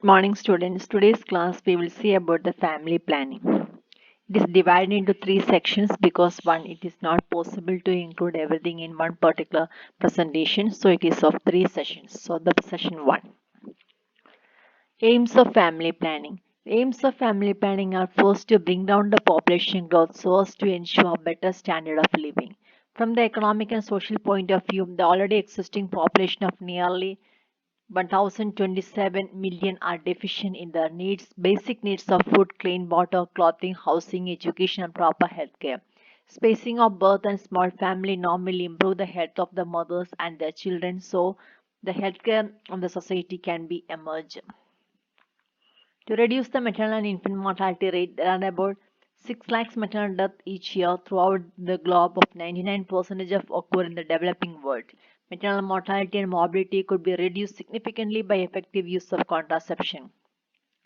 Morning students. Today's class we will see about the family planning. It is divided into three sections because one, it is not possible to include everything in one particular presentation, so it is of three sessions. So the session 1. Aims of family planning. The aims of family planning are first to bring down the population growth so as to ensure better standard of living. From the economic and social point of view, the already existing population of nearly 1027 million are deficient in their basic needs of food, clean water, clothing, housing, education, and proper health care. Spacing of birth and small family normally improve the health of the mothers and their children, so the healthcare of the society can be emerged. To reduce the maternal and infant mortality rate, there are about 6 lakhs maternal deaths each year throughout the globe, of 99% of occur in the developing world. Maternal mortality and morbidity could be reduced significantly by effective use of contraception.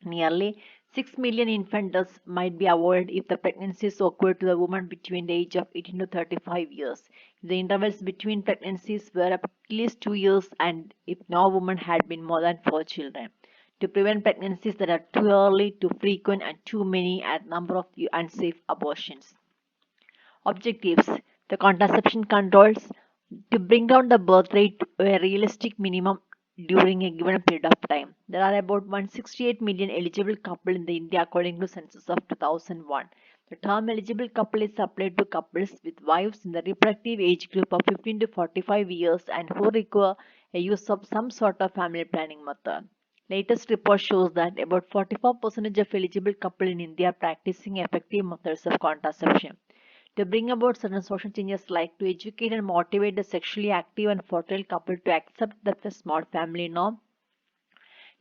Nearly 6 million infant deaths might be avoided if the pregnancies occurred to the woman between the age of 18 to 35 years. If the intervals between pregnancies were at least 2 years and if no woman had been more than 4 children. To prevent pregnancies that are too early, too frequent, and too many at number of unsafe abortions. Objectives: the contraception controls to bring down the birth rate to a realistic minimum during a given period of time. There are about 168 million eligible couples in India according to census of 2001. The term eligible couple is applied to couples with wives in the reproductive age group of 15 to 45 years and who require a use of some sort of family planning method. Latest report shows that about 44% of eligible couples in India are practicing effective methods of contraception. To bring about certain social changes like to educate and motivate the sexually active and fertile couple to accept that the small family norm,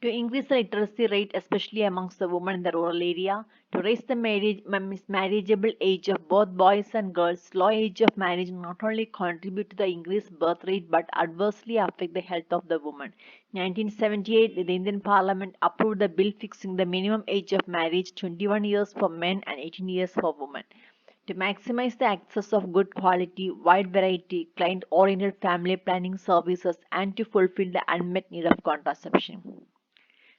to increase the literacy rate especially amongst the women in the rural area, to raise the marriageable age of both boys and girls. Low age of marriage not only contribute to the increased birth rate but adversely affect the health of the woman. In 1978, the Indian Parliament approved the bill fixing the minimum age of marriage 21 years for men and 18 years for women. To maximize the access of good quality, wide variety, client-oriented family planning services and to fulfill the unmet need of contraception.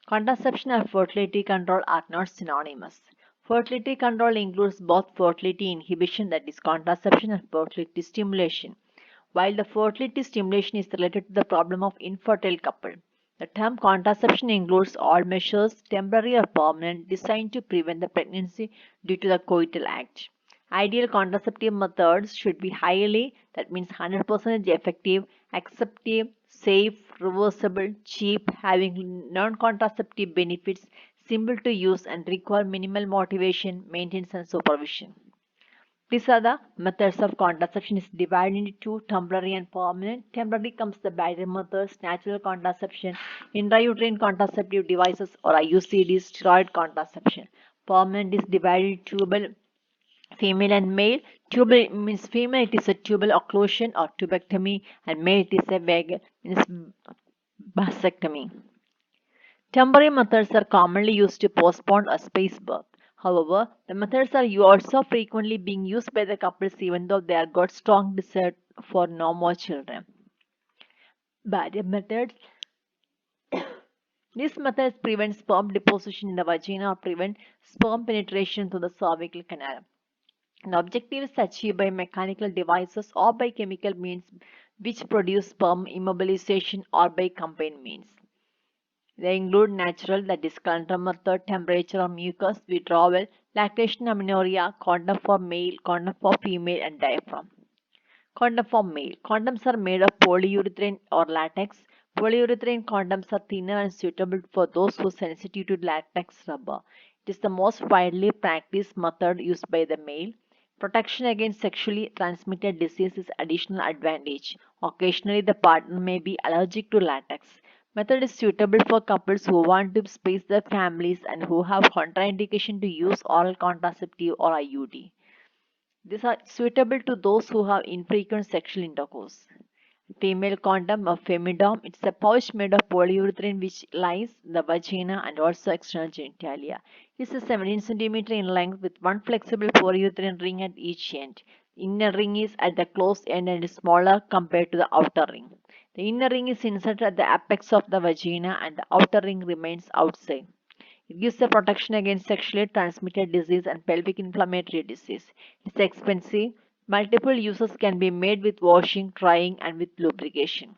Contraception and fertility control are not synonymous. Fertility control includes both fertility inhibition, that is contraception, and fertility stimulation, while the fertility stimulation is related to the problem of infertile couple. The term contraception includes all measures, temporary or permanent, designed to prevent the pregnancy due to the coital act. Ideal contraceptive methods should be highly, that means 100% effective, acceptive, safe, reversible, cheap, having non-contraceptive benefits, simple to use and require minimal motivation, maintenance and supervision. These are the methods of contraception is divided into two, temporary and permanent. Temporary comes the barrier methods, natural contraception, intrauterine contraceptive devices or IUCDs, steroid contraception. Permanent is divided into tubal, female and male. Tubal means female, it is a tubal occlusion or tubectomy, and male it is a vagal, means vasectomy. Temporary methods are commonly used to postpone or space birth. However, the methods are also frequently being used by the couples even though they have got strong desire for no more children. Barrier methods. These methods prevent sperm deposition in the vagina or prevent sperm penetration through the cervical canal. The objective is achieved by mechanical devices or by chemical means which produce sperm immobilization or by combined means. They include natural, that is condom method, temperature or mucus withdrawal, lactation amenorrhea, condom for male, condom for female, and diaphragm. Condom for male. Condoms are made of polyurethane or latex. Polyurethane condoms are thinner and suitable for those who are sensitive to latex rubber. It is the most widely practiced method used by the male. Protection against sexually transmitted disease is additional advantage. Occasionally, the partner may be allergic to latex. Method is suitable for couples who want to space their families and who have contraindication to use oral contraceptive or IUD. These are suitable to those who have infrequent sexual intercourse. Female condom or femidom, it's a pouch made of polyurethane which lies in the vagina and also external genitalia. It is 17 cm in length with one flexible polyurethane ring at each end. The inner ring is at the closed end and is smaller compared to the outer ring. The inner ring is inserted at the apex of the vagina and the outer ring remains outside. It gives the protection against sexually transmitted disease and pelvic inflammatory disease. It's expensive. Multiple uses can be made with washing, drying, and with lubrication.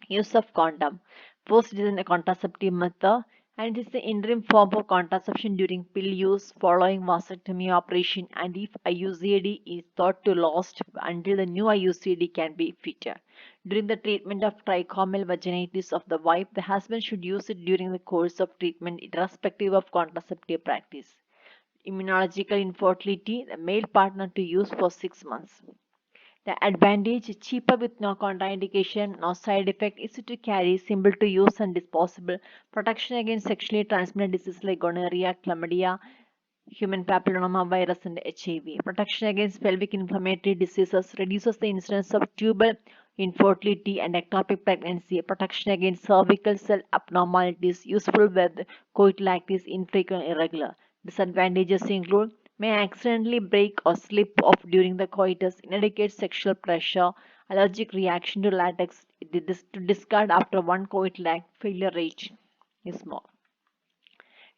Use of condom. First, it is a contraceptive method and it is the interim form for contraception during pill use following vasectomy operation and if IUCD is thought to last until the new IUCD can be fitted. During the treatment of trichomal vaginitis of the wife, the husband should use it during the course of treatment irrespective of contraceptive practice. Immunological infertility, the male partner to use for 6 months. The advantage, cheaper with no contraindication, no side effect, easy to carry, simple to use and disposable, protection against sexually transmitted diseases like gonorrhea, chlamydia, human papilloma virus and HIV, protection against pelvic inflammatory diseases, reduces the incidence of tubal infertility and ectopic pregnancy, protection against cervical cell abnormalities, useful with coital act is infrequent and irregular. Disadvantages include may accidentally break or slip off during the coitus, inadequate sexual pressure, allergic reaction to latex, to discard after one coital act, failure rate is small.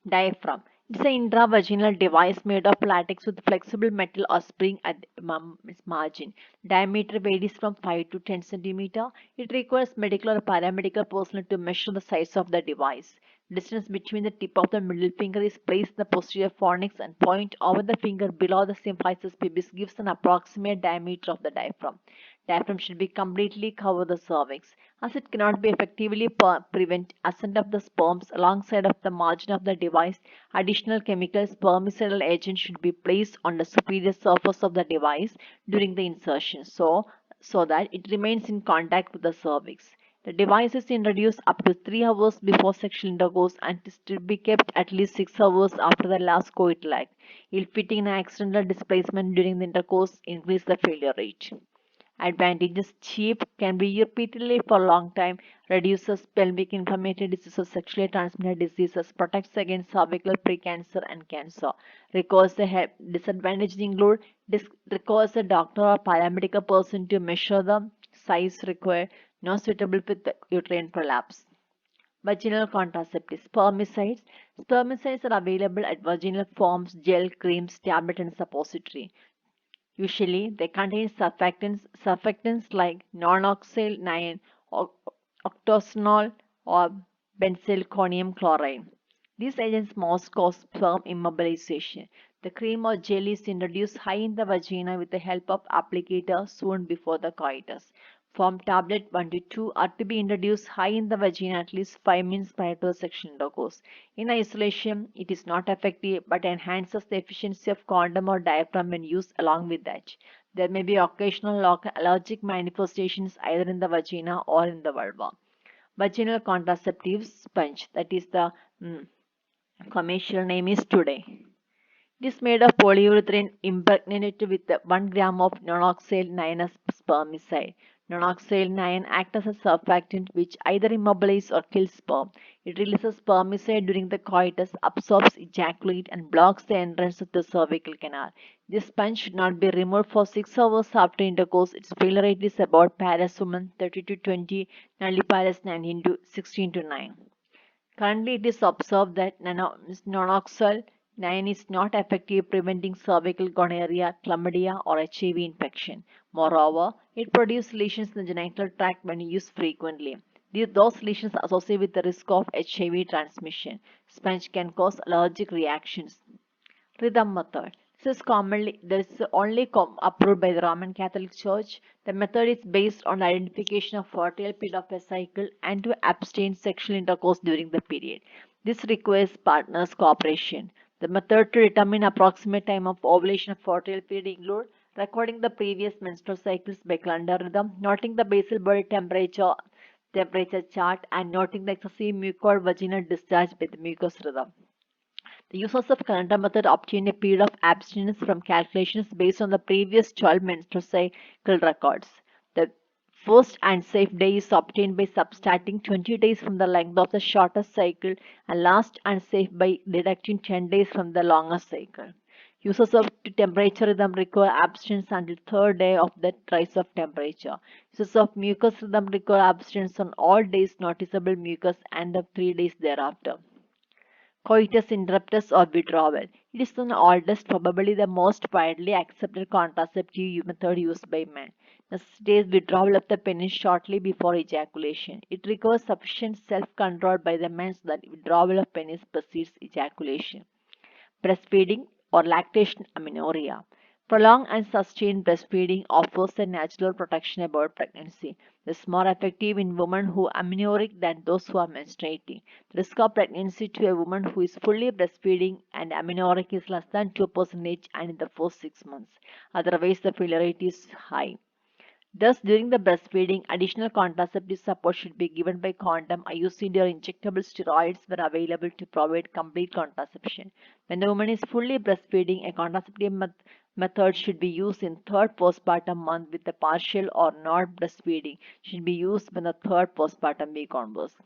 Diaphragm. It's an intravaginal device made of latex with flexible metal or spring at its margin. Diameter varies from 5 to 10 centimeter. It requires medical or paramedical personnel to measure the size of the device. Distance between the tip of the middle finger is placed in the posterior fornix and point over the finger below the symphysis pubis gives an approximate diameter of the diaphragm. Diaphragm should be completely cover the cervix, as it cannot be effectively prevent ascent of the sperms alongside of the margin of the device. Additional chemical spermicidal agent should be placed on the superior surface of the device during the insertion so that it remains in contact with the cervix. The device is introduced up to 3 hours before sexual intercourse and is to be kept at least 6 hours after the last coital act. Ill-fitting and accidental displacement during the intercourse increase the failure rate. Advantages: cheap, can be used repeatedly for a long time, reduces pelvic inflammatory diseases, sexually transmitted diseases, protects against cervical precancer and cancer. Requires the help. Disadvantages include requires a doctor or paramedical person to measure the size required, not suitable with uterine prolapse. Vaginal contraceptives. Spermicides. Spermicides are available at vaginal forms, gel, creams, tablet, and suppository. Usually, they contain surfactants like nonoxyl 9, octosanol, or benzalkonium chloride. These agents most cause sperm immobilization. The cream or gel is introduced high in the vagina with the help of applicator soon before the coitus. Form tablet 1 to 2 are to be introduced high in the vagina at least 5 minutes prior to the sexual intercourse. In isolation, it is not effective but enhances the efficiency of condom or diaphragm when used along with that. There may be occasional allergic manifestations either in the vagina or in the vulva. Vaginal contraceptive sponge, that is the commercial name is Today. It is made of polyurethane impregnated with 1 gram of nonoxyl 9 spermicide. Nonoxyl 9 acts as a surfactant which either immobilizes or kills sperm. It releases spermicide during the coitus, absorbs ejaculate, and blocks the entrance of the cervical canal. This sponge should not be removed for 6 hours after intercourse. Its failure rate is about Paris women 30 to 20, nulliparous 19 to 16 to 9. Currently, it is observed that nonoxyl 9 is not effective preventing cervical gonorrhea, chlamydia, or HIV infection. Moreover, it produces lesions in the genital tract when used frequently. Those lesions associate with the risk of HIV transmission. Sponge can cause allergic reactions. Rhythm method. This is only approved by the Roman Catholic Church. The method is based on the identification of fertile period of a cycle and to abstain sexual intercourse during the period. This requires partners' cooperation. The method to determine approximate time of ovulation of fertile period include recording the previous menstrual cycles by calendar rhythm, noting the basal body temperature chart, and noting the excessive mucous vaginal discharge by the mucous rhythm. The users of calendar method obtain a period of abstinence from calculations based on the previous 12 menstrual cycle records. The first and safe day is obtained by subtracting 20 days from the length of the shortest cycle and last and safe by deducting 10 days from the longest cycle. Uses of temperature rhythm require abstinence until third day of the rise of temperature. Uses of mucus rhythm require abstinence on all days noticeable mucus and of 3 days thereafter. Coitus interruptus or withdrawal. It is the oldest, probably the most widely accepted contraceptive method used by men. Necessitates withdrawal of the penis shortly before ejaculation. It requires sufficient self-control by the man so that withdrawal of penis precedes ejaculation. Breastfeeding or lactation amenorrhea. Prolonged and sustained breastfeeding offers a natural protection about pregnancy. This is more effective in women who are amenorrheic than those who are menstruating. The risk of pregnancy to a woman who is fully breastfeeding and amenorrheic is less than 2% and in the first 6 months. Otherwise, the failure rate is high. Thus, during the breastfeeding, additional contraceptive support should be given by condom, IUCD, or injectable steroids were available to provide complete contraception. When the woman is fully breastfeeding, a contraceptive method should be used in third postpartum month with the partial or not breastfeeding should be used when the third postpartum week onwards.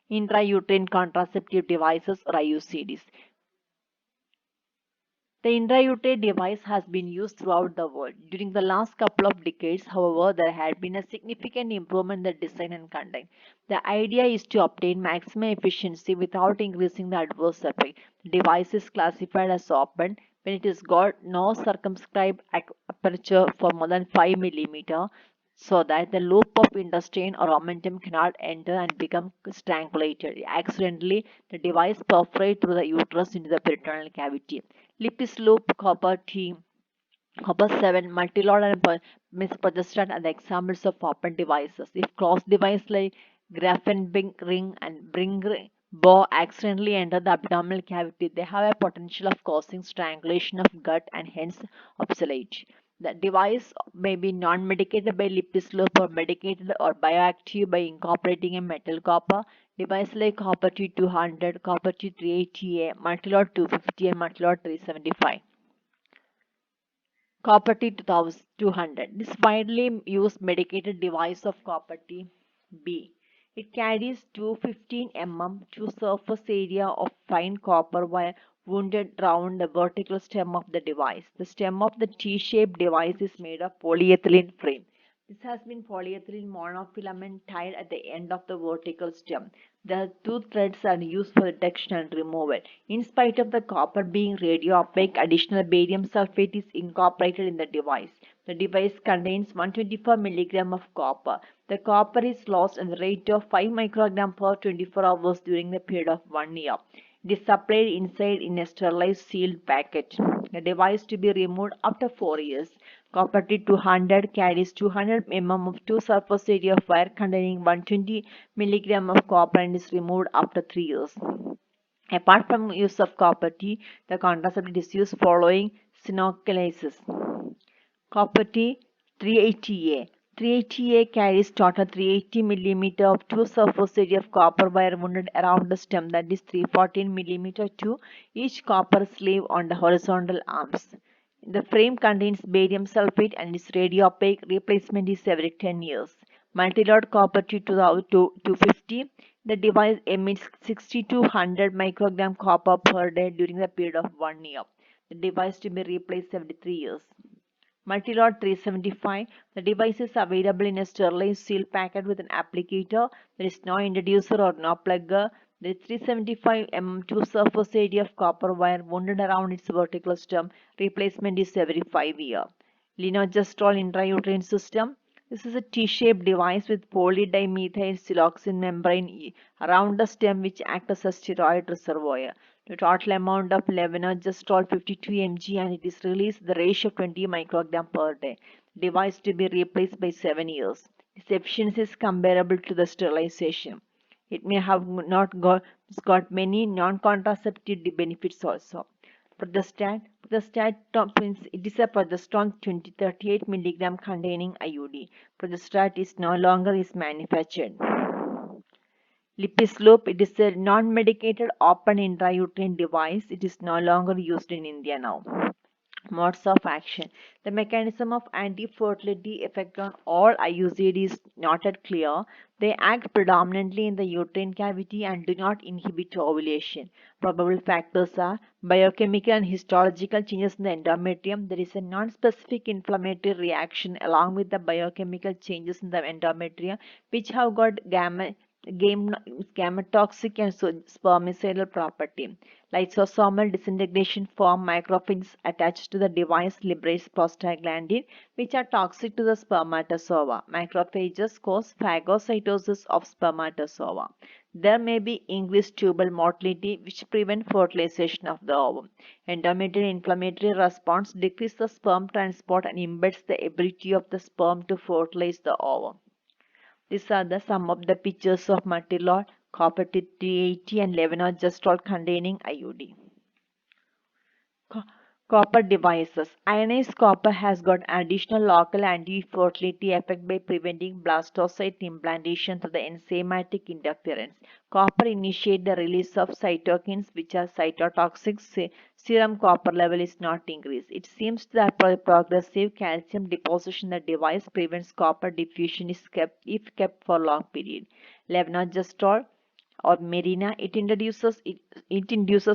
Intrauterine contraceptive devices or IUCDs. The intrauterine device has been used throughout the world. During the last couple of decades, however, there had been a significant improvement in the design and content. The idea is to obtain maximum efficiency without increasing the adverse effect. The device is classified as open when it has got no circumscribed aperture for more than 5 mm so that the loop of intestine or omentum cannot enter and become strangulated. Accidentally, the device perforates through the uterus into the peritoneal cavity. Lipis loop, copper T, copper 7, multilord and misprogesterone are the examples of open devices. If cross device like Grafenbing ring and Bring bow accidentally enter the abdominal cavity, they have a potential of causing strangulation of gut and hence obsolete. The device may be non-medicated by Lipis loop or medicated or bioactive by incorporating a metal copper. Device like copper T200, copper T380A, multilord 250 and multilord 375. Copper T2200. This widely used medicated device of copper T B. It carries 215 mm to surface area of fine copper wire wounded round the vertical stem of the device. The stem of the T-shaped device is made of polyethylene frame. This has been polyethylene monofilament tied at the end of the vertical stem. The two threads are used for detection and removal. In spite of the copper being radiopaque, additional barium sulfate is incorporated in the device. The device contains 124 mg of copper. The copper is lost at the rate of 5 microgram per 24 hours during the period of 1 year. It is supplied inside in a sterilized sealed packet. The device to be removed after 4 years. Copper T200 carries 200 mm of two surface area of wire containing 120 mg of copper and is removed after 3 years. Apart from use of copper T, the contraceptive is used following synoculasis. Copper T 380A. 380A carries total 380 mm of two surface area of copper wire wounded around the stem, that is 314 mm to each copper sleeve on the horizontal arms. The frame contains barium sulfate and its radiopaque. Replacement is every 10 years. Multilode copper T250. The device emits 6200 microgram copper per day during the period of 1 year. The device to be replaced every 3 years. Multilord 375. The device is available in a sterilized seal packet with an applicator. There is no introducer or no plugger. There is 375 mm two surface area of copper wire wounded around its vertical stem. Replacement is every 5 years. Linogestrol intrauterine system. This is a T-shaped device with polydimethyl siloxane membrane around the stem which acts as a steroid reservoir. The total amount of levonorgestrel 52 mg and it is released the ratio of 20 microgram per day. Device to be replaced by 7 years. Its efficiency is comparable to the sterilization. It may have not got, it's got many non-contraceptive benefits also. Progestat means it is a progesterone 2038 mg containing IUD. Progestat is no longer is manufactured. Lipislope, it is a non-medicated open intrauterine device. It is no longer used in India now. Modes of action. The mechanism of anti-fertility effect on all IUCD is not yet clear. They act predominantly in the uterine cavity and do not inhibit ovulation. Probable factors are biochemical and histological changes in the endometrium. There is a non-specific inflammatory reaction along with the biochemical changes in the endometrium which have got gametoxic and spermicidal property. Lysosomal disintegration form microfilms attached to the device liberates prostaglandin, which are toxic to the spermatozoa. Macrophages cause phagocytosis of spermatozoa. There may be increased tubal motility, which prevent fertilization of the ovum. Endometrial inflammatory response decreases the sperm transport and impedes the ability of the sperm to fertilize the ovum. These are some of the pictures of Matilol, copper 380 and levonorgestrel containing IUD. Co- Copper devices. Ionized copper has got additional local anti-fertility effect by preventing blastocyte implantation through the enzymatic interference. Copper initiates the release of cytokines which are cytotoxic. Serum copper level is not increased. It seems that progressive calcium deposition in the device prevents copper diffusion if kept for long period. Levonorgestrel or Marina, it induces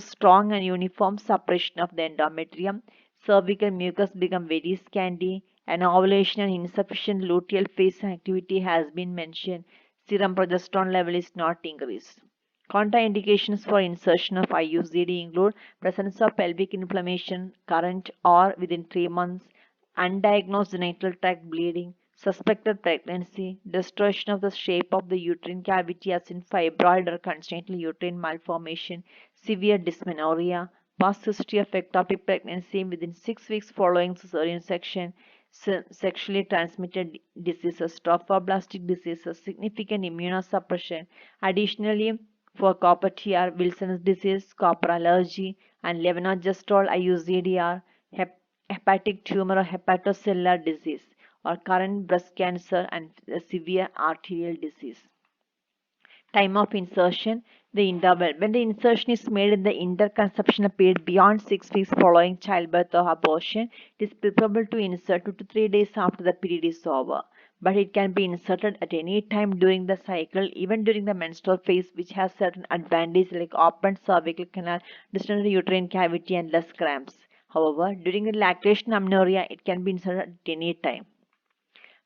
strong and uniform suppression of the endometrium. Cervical mucus become very scanty, and ovulation and insufficient luteal phase activity has been mentioned. Serum progesterone level is not increased. Contraindications for insertion of IUCD include presence of pelvic inflammation current or within 3 months, undiagnosed genital tract bleeding, suspected pregnancy, distortion of the shape of the uterine cavity as in fibroid or congenital uterine malformation, severe dysmenorrhea, past history of ectopic pregnancy within 6 weeks following cesarean section, sexually transmitted diseases, trophoblastic diseases, significant immunosuppression. Additionally, for copper TR, Wilson's disease, copper allergy, and levonorgestrel IUCDR, hepatic tumor or hepatocellular disease, or current breast cancer and severe arterial disease. Time of insertion, the interval. When the insertion is made in the interconceptional period beyond 6 weeks following childbirth or abortion, it is preferable to insert 2 to 3 days after the period is over. But it can be inserted at any time during the cycle, even during the menstrual phase, which has certain advantages like open cervical canal, distended uterine cavity, and less cramps. However, during the lactation amenorrhea, it can be inserted at any time.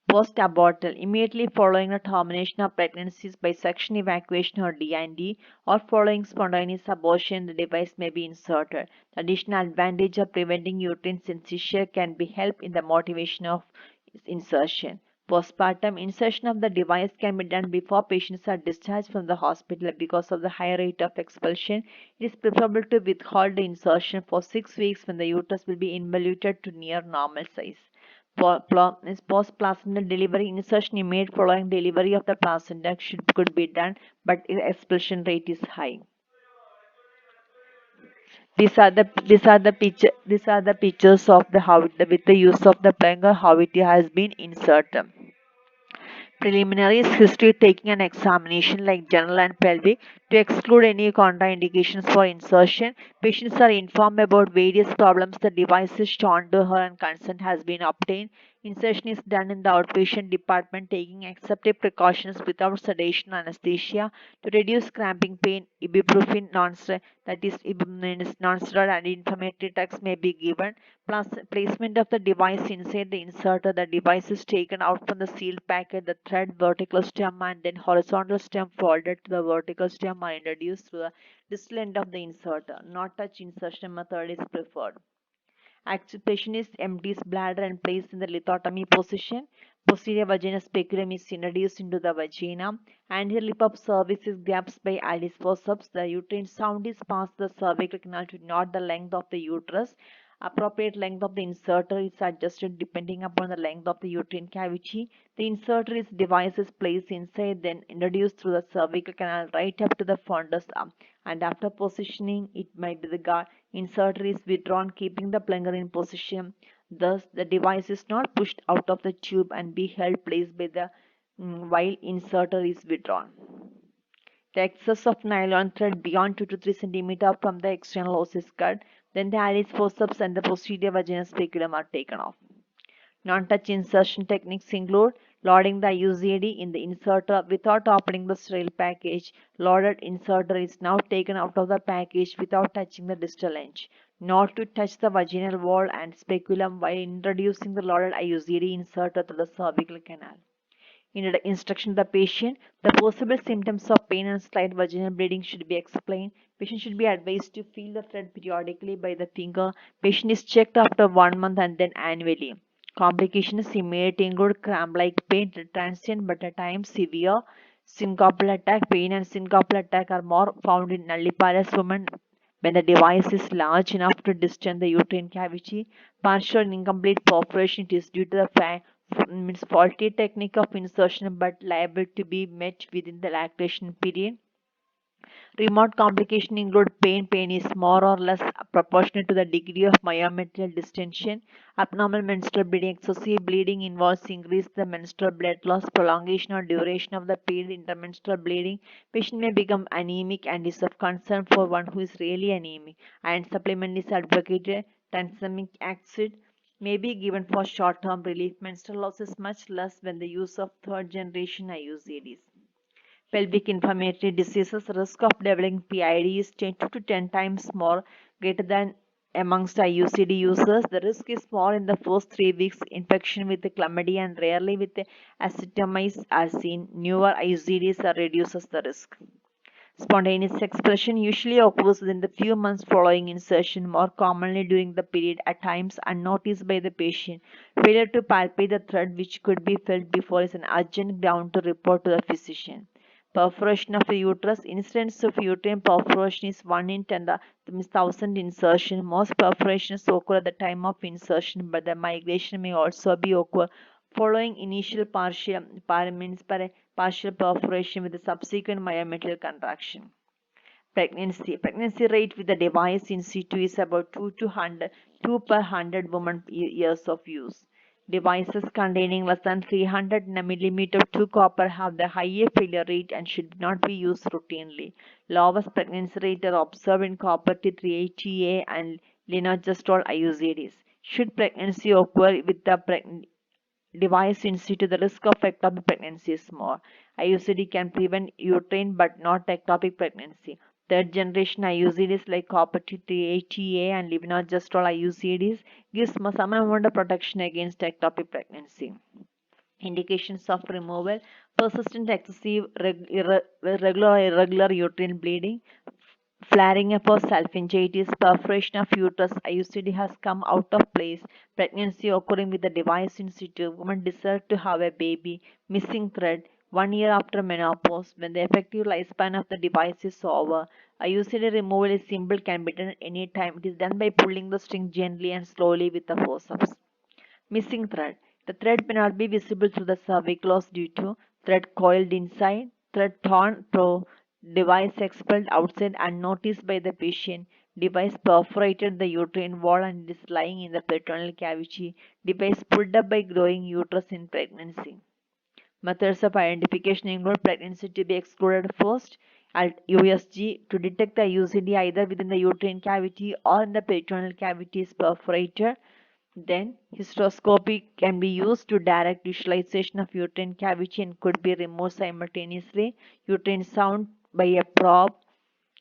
Post-abortal, immediately following the termination of pregnancies by suction evacuation or D&D, or following spontaneous abortion, the device may be inserted. The additional advantage of preventing uterine seizure can be help in the motivation of insertion. Postpartum insertion of the device can be done before patients are discharged from the hospital because of the high rate of expulsion. It is preferable to withhold the insertion for 6 weeks when the uterus will be involuted to near normal size. Post-placental delivery insertion immediate following delivery of the placenta could be done, but expulsion rate is high. These are the pictures of the how with the use of the plug or how it has been inserted. Preliminary is history taking an examination like general and pelvic to exclude any contraindications for insertion. Patients are informed about various problems. The device is shown to her and consent has been obtained. Insertion is done in the outpatient department taking accepted precautions without sedation or anesthesia to reduce cramping pain. Ibuprofen non-steroid anti-inflammatory drugs may be given. Plus, placement of the device inside the inserter. The device is taken out from the sealed packet. The thread, vertical stem, and then horizontal stem folded to the vertical stem are introduced through the distal end of the inserter. Not touch insertion method is preferred. Patient is empties bladder and placed in the lithotomy position. Posterior vaginal speculum is introduced into the vagina. Anterior lip of cervix is grasped by Alice forceps. The uterine sound is passed the cervical canal to note the length of the uterus. Appropriate length of the inserter is adjusted depending upon the length of the uterine cavity. The inserter is device is placed inside, then introduced through the cervical canal right up to the fundus and after positioning, it might be the guard. Inserter is withdrawn, keeping the plunger in position. Thus, the device is not pushed out of the tube and be held placed by the while inserter is withdrawn. The excess of nylon thread beyond 2 to 3 cm from the external hose is cut. Then the Alice forceps and the posterior vaginal speculum are taken off. Non-touch insertion techniques include loading the IUCD in the inserter without opening the sterile package. Loaded inserter is now taken out of the package without touching the distal edge. Not to touch the vaginal wall and speculum while introducing the loaded IUCD inserter to the cervical canal. In the instruction to the patient, the possible symptoms of pain and slight vaginal bleeding should be explained. Patient should be advised to feel the thread periodically by the finger. Patient is checked after 1 month and then annually. Complications may include cramp-like pain, transient but at times severe. Syncopal attack, pain and syncopal attack are more found in nulliparous women when the device is large enough to distend the uterine cavity. Partial and incomplete perforation it is due to the means faulty technique of insertion but liable to be met within the lactation period. Remote complications include pain. Pain is more or less proportional to the degree of myometrial distension. Abnormal menstrual bleeding. Excessive bleeding involves increase the menstrual blood loss, prolongation or duration of the period. Intermenstrual bleeding. Patient may become anemic and is of concern for one who is really anemic. Iron supplement is advocated. Tranexamic acid may be given for short-term relief. Menstrual loss is much less when the use of third-generation IUCDs. Pelvic inflammatory diseases, risk of developing PID is 10 to 10 times more greater than amongst IUCD users. The risk is more in the first 3 weeks. Infection with the chlamydia and rarely with the acetamide are seen. Newer IUCDs reduces the risk. Spontaneous expulsion usually occurs within the few months following insertion, more commonly during the period, at times unnoticed by the patient. Failure to palpate the thread, which could be felt before, is an urgent ground to report to the physician. Perforation of the uterus. Incidence of uterine perforation is 1 in 10,000 insertion. Most perforations occur at the time of insertion, but the migration may also be occur following initial partial perforation with the subsequent myometrial contraction. Pregnancy. Pregnancy rate with the device in situ is about 2 per 100 women years of use. Devices containing less than 300 mm of 2 copper have the higher failure rate and should not be used routinely. Lowest pregnancy rate are observed in copper T380A and levonorgestrel IUCDs. Should pregnancy occur with the device in situ, the risk of ectopic pregnancy is more. IUCD can prevent uterine but not ectopic pregnancy. Third generation IUCDs like copper T380A and levonorgestrel IUCDs gives some amount of protection against ectopic pregnancy. Indications of removal: persistent excessive regular or irregular uterine bleeding, flaring up of salpingitis, perforation of uterus, IUCD has come out of place, pregnancy occurring with the device in situ, woman desire to have a baby, missing thread, 1 year after menopause, when the effective lifespan of the device is over. IUCD removal is simple, can be done at any time. It is done by pulling the string gently and slowly with the forceps. Missing thread. The thread may not be visible through the cervicals due to thread coiled inside, thread torn through, device expelled outside unnoticed by the patient, device perforated the uterine wall and is lying in the peritoneal cavity, device pulled up by growing uterus in pregnancy. Methods of identification include pregnancy to be excluded first, at USG to detect the UCD either within the uterine cavity or in the peritoneal cavity is perforated. Then hysteroscopy can be used to direct visualization of uterine cavity and could be removed simultaneously. Uterine sound by a probe.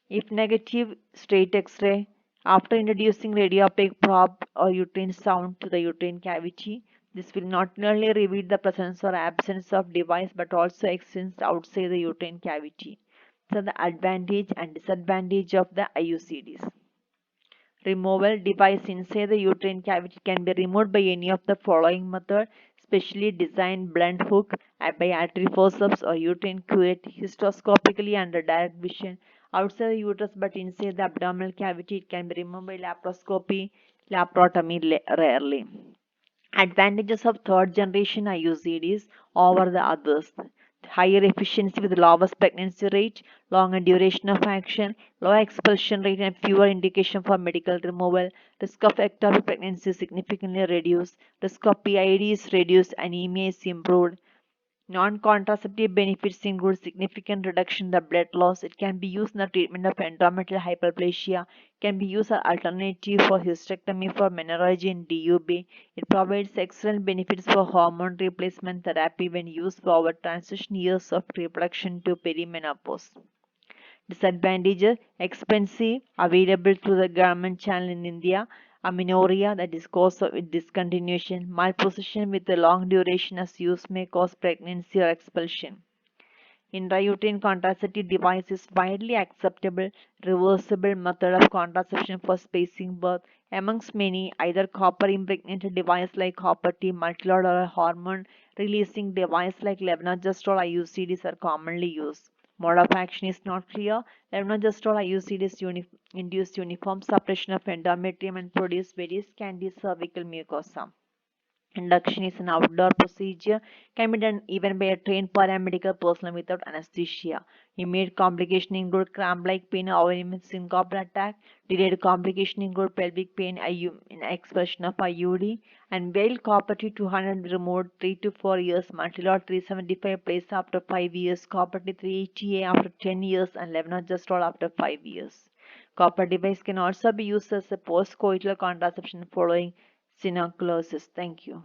If negative, straight X-ray. After introducing radiopaque probe or uterine sound to the uterine cavity, this will not only reveal the presence or absence of device but also extends outside the uterine cavity. So the advantage and disadvantage of the IUCDs. Removal: device inside the uterine cavity can be removed by any of the following method: specially designed blunt hook, by artery forceps or uterine curette, hysteroscopically under direct vision. Outside the uterus but inside the abdominal cavity, it can be removed by laparoscopy, laparotomy rarely. Advantages of third generation IUCDs over the others: higher efficiency with lowest pregnancy rate, longer duration of action, low expulsion rate, and fewer indication for medical removal. Risk of ectopic pregnancy significantly reduced. Risk of PID is reduced. Anemia is improved. Non-contraceptive benefits include significant reduction in the blood loss. It can be used in the treatment of endometrial hyperplasia, can be used as alternative for hysterectomy for menorrhagia in DUB. It provides excellent benefits for hormone replacement therapy when used for our transition years of reproduction to perimenopause. Disadvantages: expensive, available through the government channel in India, amenorrhea that is cause of discontinuation, malposition with a long duration as use may cause pregnancy or expulsion. Intrauterine contraceptive device is widely acceptable, reversible method of contraception for spacing birth. Amongst many, either copper impregnated device like copper T, multilord, or a hormone releasing device like levonorgestrel IUCDs are commonly used. Mode of action is not clear. Levonorgestrel IUCDs induce uniform suppression of endometrium and produce very scanty cervical mucosa. Induction is an outdoor procedure, can be done even by a trained paramedical personnel without anesthesia. Immediate complications include cramp-like pain or even syncope attack. Delayed complications include pelvic pain, expulsion of IUD, and while copper T200 removed 3 to 4 years, multilord 375 placed after 5 years, copper T380A after 10 years, and levonorgestrel after 5 years. Copper device can also be used as a post-coital contraception following Synoculosis. Thank you.